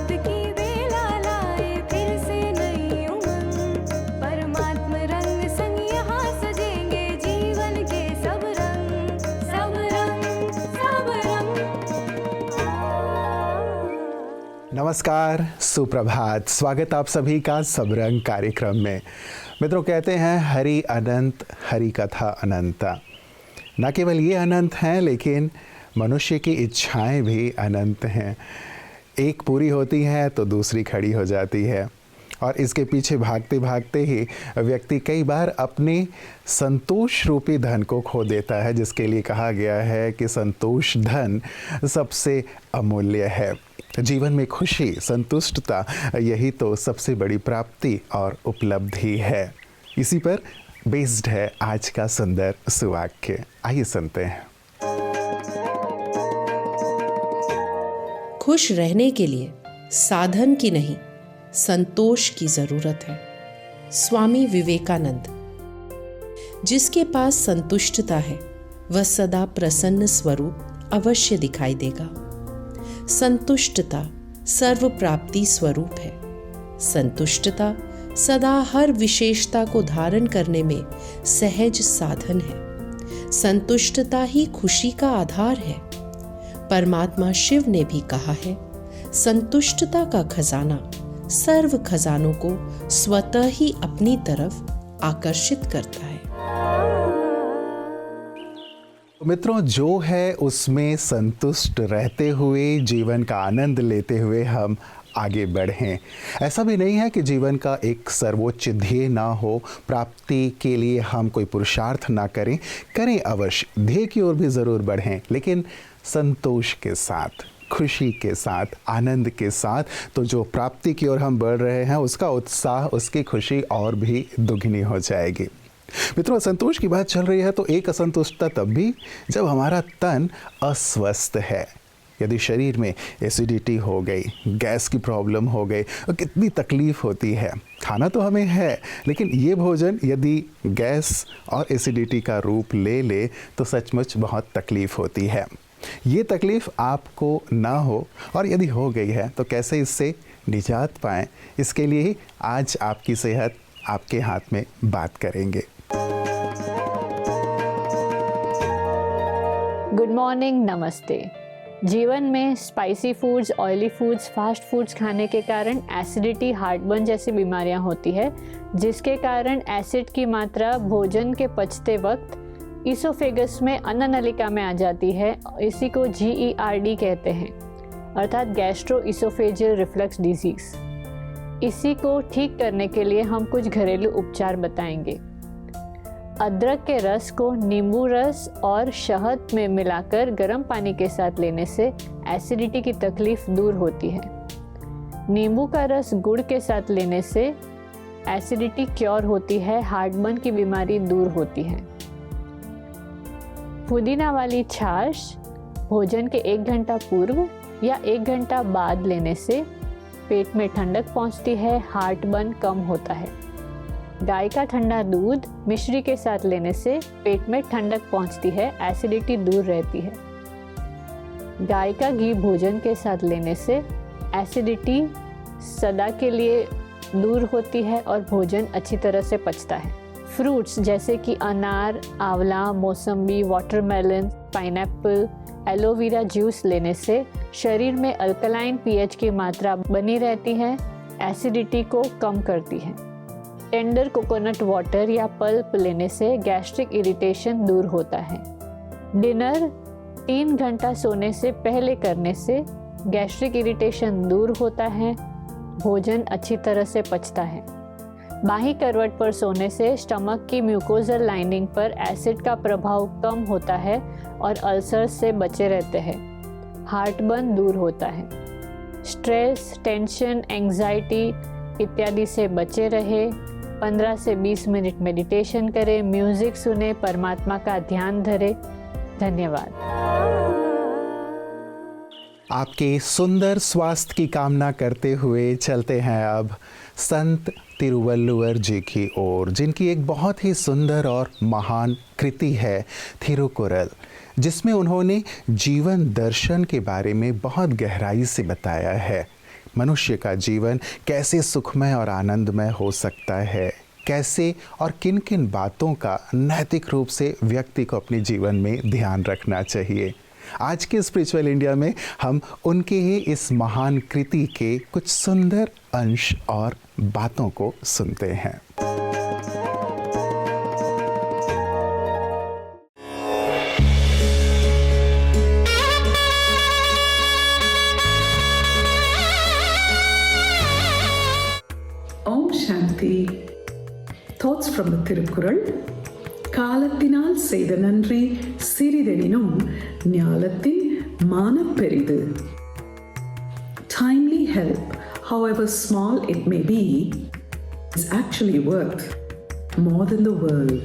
मुक्ति की बेला लाए फिर से नई उमंग। परमात्मा रंग संग यहाँ सजेंगे जीवन के सब रंग, सब रंग, सब रंग। नमस्कार, सुप्रभात, स्वागत आप सभी का सब रंग कार्यक्रम में। मित्रों, कहते हैं हरि अनंत, हरि कथा अनंता। न केवल ये अनंत हैं, लेकिन मनुष्य की इच्छाएं भी अनंत हैं। एक पूरी होती है तो दूसरी खड़ी हो जाती है, और इसके पीछे भागते भागते ही व्यक्ति कई बार अपने संतोष रूपी धन को खो देता है, जिसके लिए कहा गया है कि संतोष धन सबसे अमूल्य है। जीवन में खुशी, संतुष्टता, यही तो सबसे बड़ी प्राप्ति और उपलब्धि है। इसी पर बेस्ड है आज का सुंदर सुवाक्य। आइए सुनते हैं। खुश रहने के लिए साधन की नहीं, संतोष की जरूरत है। स्वामी विवेकानंद। जिसके पास संतुष्टता है वह सदा प्रसन्न स्वरूप अवश्य दिखाई देगा। संतुष्टता सर्व प्राप्ति स्वरूप है। संतुष्टता सदा हर विशेषता को धारण करने में सहज साधन है। संतुष्टता ही खुशी का आधार है। परमात्मा शिव ने भी कहा है, संतुष्टता का खजाना सर्व खजानों को स्वतः ही अपनी तरफ आकर्षित करता है। मित्रों, जो है उसमें संतुष्ट रहते हुए, जीवन का आनंद लेते हुए हम आगे बढ़ें। ऐसा भी नहीं है कि जीवन का एक सर्वोच्च ध्येय ना हो, प्राप्ति के लिए हम कोई पुरुषार्थ ना करें। करें अवश्य, ध्येय की ओर भी ज़रूर बढ़ें, लेकिन संतोष के साथ, खुशी के साथ, आनंद के साथ। तो जो प्राप्ति की ओर हम बढ़ रहे हैं, उसका उत्साह, उसकी खुशी और भी दुगनी हो जाएगी। मित्रों, असंतोष की बात चल रही है तो एक असंतुष्टता तब भी जब हमारा तन अस्वस्थ है। यदि शरीर में एसिडिटी हो गई, गैस की प्रॉब्लम हो गई, तो कितनी तकलीफ़ होती है। खाना तो हमें है, लेकिन ये भोजन यदि गैस और एसिडिटी का रूप ले ले तो सचमुच बहुत तकलीफ़ होती है। ये तकलीफ़ आपको ना हो, और यदि हो गई है तो कैसे इससे निजात पाएँ, इसके लिए ही आज आपकी सेहत आपके हाथ में बात करेंगे। गुड मॉर्निंग, नमस्ते। जीवन में spicy foods, oily foods, fast foods खाने के कारण एसिडिटी, हार्टबर्न जैसी बीमारियां होती है, जिसके कारण एसिड की मात्रा भोजन के पचते वक्त इसोफेगस में, अन्न नलिका में आ जाती है। इसी को GERD कहते हैं, अर्थात गैस्ट्रो इसोफेजियल रिफ्लक्स डिजीज। इसी को ठीक करने के लिए हम कुछ घरेलू उपचार बताएंगे। अदरक के रस को नींबू रस और शहद में मिलाकर गर्म पानी के साथ लेने से एसिडिटी की तकलीफ दूर होती है। नींबू का रस गुड़ के साथ लेने से एसिडिटी क्योर होती है, हार्टबर्न की बीमारी दूर होती है। पुदीना वाली छाछ भोजन के 1 घंटा पूर्व या 1 घंटा बाद लेने से पेट में ठंडक पहुंचती है, हार्टबर्न कम होता है। गाय का ठंडा दूध मिश्री के साथ लेने से पेट में ठंडक पहुंचती है, एसिडिटी दूर रहती है। गाय का घी भोजन के साथ लेने से एसिडिटी सदा के लिए दूर होती है और भोजन अच्छी तरह से पचता है। फ्रूट्स जैसे कि अनार, आंवला, मौसम्बी, वाटरमेलन, पाइनएप्पल, एलोवेरा जूस लेने से शरीर में अल्कलाइन pH की मात्रा बनी रहती है, एसिडिटी को कम करती है। टेंडर कोकोनट वाटर या पल्प लेने से गैस्ट्रिक इरिटेशन दूर होता है। डिनर 3 घंटा सोने से पहले करने से गैस्ट्रिक इरिटेशन दूर होता है, भोजन अच्छी तरह से पचता है। बाहीं करवट पर सोने से स्टमक की म्यूकोजल लाइनिंग पर एसिड का प्रभाव कम होता है और अल्सर्स से बचे रहते हैं। हार्टबर्न दूर होता है। स्ट्रेस, टेंशन, एंजाइटी इत्यादि से बचे रहे। 15 से 20 मिनट मेडिटेशन करें, म्यूजिक सुने, परमात्मा का ध्यान धरे। धन्यवाद। आपके सुंदर स्वास्थ्य की कामना करते हुए चलते हैं अब संत तिरुवल्लुवर जी की ओर, जिनकी एक बहुत ही सुंदर और महान कृति है थिरुकुरल, जिसमें उन्होंने जीवन दर्शन के बारे में बहुत गहराई से बताया है। मनुष्य का जीवन कैसे सुखमय और आनंदमय हो सकता है, कैसे और किन किन बातों का नैतिक रूप से व्यक्ति को अपने जीवन में ध्यान रखना चाहिए। आज के स्पिरिचुअल इंडिया में हम उनके ही इस महान कृति के कुछ सुंदर अंश और बातों को सुनते हैं। Om Shanti. Thoughts from the Tirukkural. காலத்தினால் செய்த நன்றி சிறிதெனினும் ஞாலத்தின் மானப் பெரிது. Timely help, however small it may be, is actually worth more than the world.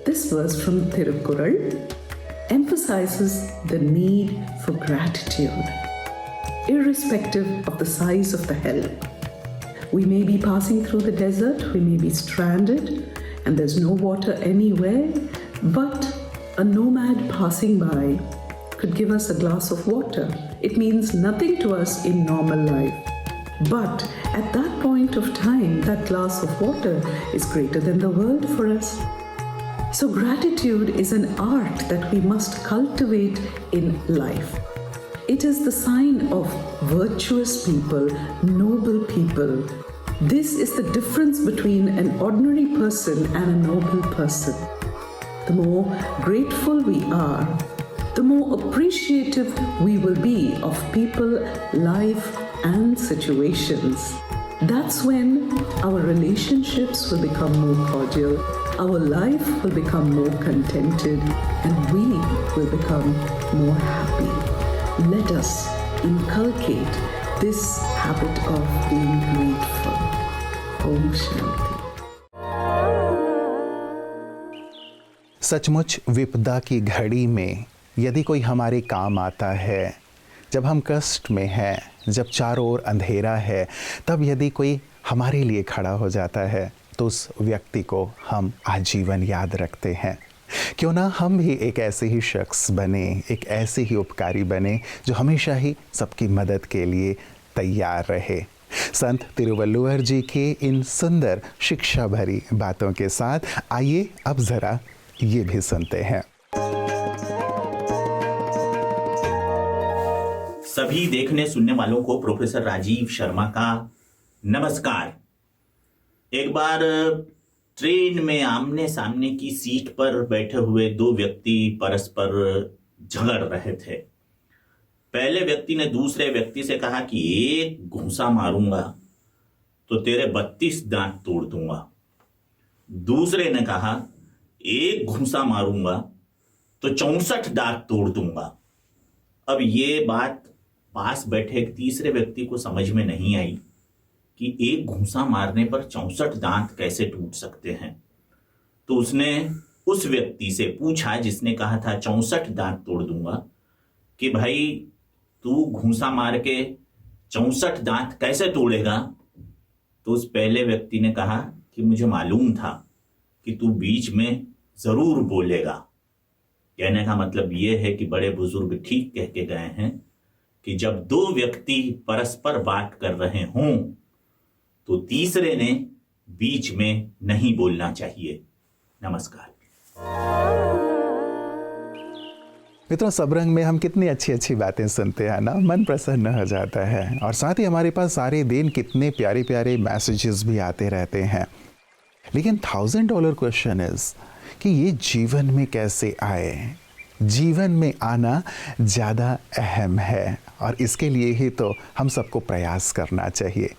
This verse from Tirukkural emphasizes the need for gratitude, irrespective of the size of the help. We may be passing through the desert, we may be stranded, and there's no water anywhere, but a nomad passing by could give us a glass of water. It means nothing to us in normal life. But at that point of time, that glass of water is greater than the world for us. So gratitude is an art that we must cultivate in life. It is the sign of virtuous people, noble people. This is the difference between an ordinary person and a noble person. The more grateful we are, the more appreciative we will be of people, life, and situations. That's when our relationships will become more cordial, our life will become more contented, and we will become more happy. Let us inculcate this habit of being grateful. Om Shanti. सचमुच विपदा की घड़ी में यदि कोई हमारे काम आता है, जब हम कष्ट में हैं, जब चारों ओर अंधेरा है, तब यदि कोई हमारे लिए खड़ा हो जाता है तो उस व्यक्ति को हम आजीवन याद रखते हैं। क्यों ना हम भी एक ऐसे ही शख्स बने, एक ऐसे ही उपकारी बने जो हमेशा ही सबकी मदद के लिए तैयार रहे। संत तिरुवल्लुवर जी के इन सुंदर शिक्षा भरी बातों के साथ आइए अब जरा ये भी सुनते हैं। सभी देखने सुनने वालों को प्रोफेसर राजीव शर्मा का नमस्कार। एक बार ट्रेन में आमने सामने की सीट पर बैठे हुए दो व्यक्ति परस्पर झगड़ रहे थे। पहले व्यक्ति ने दूसरे व्यक्ति से कहा कि एक घूंसा मारूंगा तो तेरे 32 दांत तोड़ दूंगा। दूसरे ने कहा एक घूंसा मारूंगा तो 64 दांत तोड़ दूंगा। अब ये बात पास बैठे एक तीसरे व्यक्ति को समझ में नहीं आई कि एक घूंसा मारने पर 64 दांत कैसे टूट सकते हैं। तो उसने उस व्यक्ति से पूछा जिसने कहा था 64 दांत तोड़ दूंगा कि भाई तू घूंसा मार के 64 दांत कैसे तोड़ेगा। तो उस पहले व्यक्ति ने कहा कि मुझे मालूम था कि तू बीच में जरूर बोलेगा। कहने का मतलब ये है कि बड़े बुजुर्ग ठीक कह के गए हैं कि जब दो व्यक्ति परस्पर बात कर रहे हों तो तीसरे ने बीच में नहीं बोलना चाहिए। नमस्कार। मित्रों, सबरंग में हम कितनी अच्छी अच्छी बातें सुनते हैं ना, मन प्रसन्न हो जाता है। और साथ ही हमारे पास सारे दिन कितने प्यारे प्यारे मैसेजेस भी आते रहते हैं। लेकिन $1000 क्वेश्चन इज कि ये जीवन में कैसे आए। जीवन में आना ज़्यादा अहम है और इसके लिए ही तो हम सबको प्रयास करना चाहिए।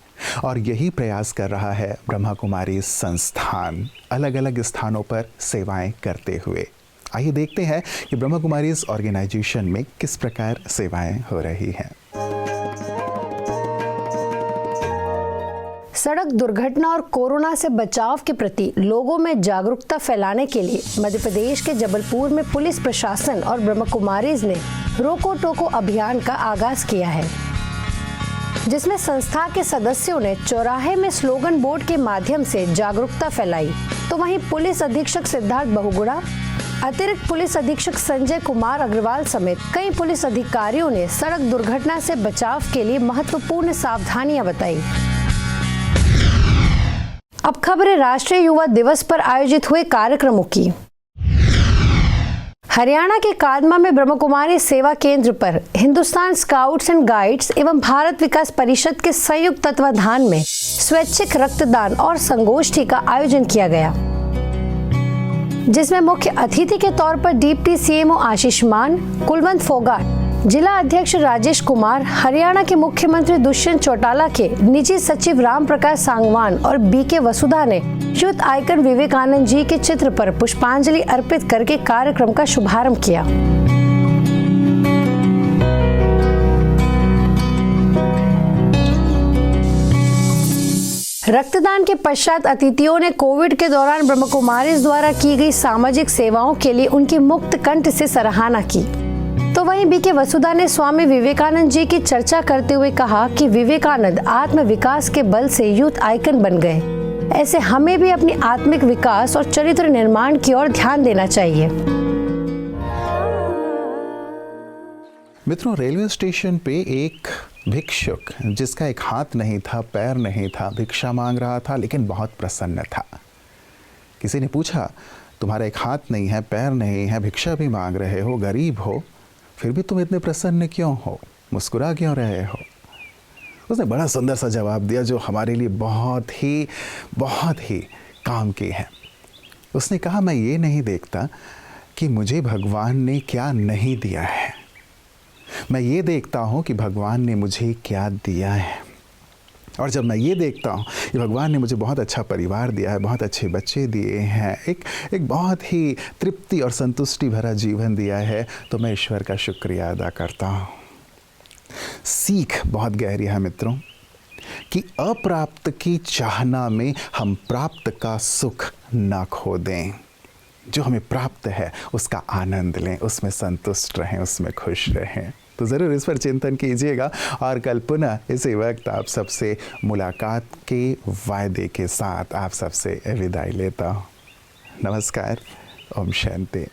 और यही प्रयास कर रहा है ब्रह्मा कुमारी संस्थान, अलग अलग स्थानों पर सेवाएं करते हुए। आइए देखते हैं कि ब्रह्मा कुमारी इस ऑर्गेनाइजेशन में किस प्रकार सेवाएं हो रही हैं। सड़क दुर्घटना और कोरोना से बचाव के प्रति लोगों में जागरूकता फैलाने के लिए मध्य प्रदेश के जबलपुर में पुलिस प्रशासन और ब्रह्मा कुमारीज ने रोको टोको अभियान का आगाज किया है, जिसमें संस्था के सदस्यों ने चौराहे में स्लोगन बोर्ड के माध्यम से जागरूकता फैलाई। तो वहीं पुलिस अधीक्षक सिद्धार्थ बहुगुणा, अतिरिक्त पुलिस अधीक्षक संजय कुमार अग्रवाल समेत कई पुलिस अधिकारियों ने सड़क दुर्घटना से बचाव के लिए महत्वपूर्ण सावधानियां बताई। अब खबरें राष्ट्रीय युवा दिवस पर आयोजित हुए कार्यक्रमों की। हरियाणा के कादमा में ब्रह्म कुमारी सेवा केंद्र पर हिंदुस्तान स्काउट्स एंड गाइड्स एवं भारत विकास परिषद के संयुक्त तत्वाधान में स्वैच्छिक रक्तदान और संगोष्ठी का आयोजन किया गया, जिसमें मुख्य अतिथि के तौर पर डिप्टी सीएमओ आशीष मान, कुलवंत फोगाट, जिला अध्यक्ष राजेश कुमार, हरियाणा के मुख्यमंत्री दुष्यंत चौटाला के निजी सचिव राम प्रकाश सांगवान और बीके वसुधा ने यूथ आइकन विवेकानंद जी के चित्र पर पुष्पांजलि अर्पित करके कार्यक्रम का शुभारंभ किया। रक्तदान के पश्चात अतिथियों ने कोविड के दौरान ब्रह्म कुमारीज द्वारा की गई सामाजिक सेवाओं के लिए उनकी मुक्त कंठ से सराहना की। तो वहीं बीके वसुधा ने स्वामी विवेकानंद जी की चर्चा करते हुए कहा कि विवेकानंद आत्म विकास के बल से यूथ आइकन बन गए। ऐसे हमें भी अपनी आत्मिक विकास और चरित्र निर्माण की ओर ध्यान देना चाहिए। मित्रों, रेलवे स्टेशन पे एक भिक्षुक जिसका एक हाथ नहीं था, पैर नहीं था, भिक्षा मांग रहा था लेकिन बहुत प्रसन्न था। किसी ने पूछा, तुम्हारा एक हाथ नहीं है, पैर नहीं है, भिक्षा भी मांग रहे हो, गरीब हो, फिर भी तुम इतने प्रसन्न क्यों हो, मुस्कुरा क्यों रहे हो? उसने बड़ा सुंदर सा जवाब दिया जो हमारे लिए बहुत ही काम की है। उसने कहा, मैं ये नहीं देखता कि मुझे भगवान ने क्या नहीं दिया है, मैं ये देखता हूँ कि भगवान ने मुझे क्या दिया है। और जब मैं ये देखता हूँ कि भगवान ने मुझे बहुत अच्छा परिवार दिया है, बहुत अच्छे बच्चे दिए हैं, एक बहुत ही तृप्ति और संतुष्टि भरा जीवन दिया है, तो मैं ईश्वर का शुक्रिया अदा करता हूँ। सीख बहुत गहरी है मित्रों कि अप्राप्त की चाहना में हम प्राप्त का सुख ना खो दें। जो हमें प्राप्त है उसका आनंद लें, उसमें संतुष्ट रहें, उसमें खुश रहें। तो ज़रूर इस पर चिंतन कीजिएगा और कल पुनः इसी वक्त आप सबसे मुलाकात के वायदे के साथ आप सबसे विदाई लेता हूँ। नमस्कार, ओम शांति।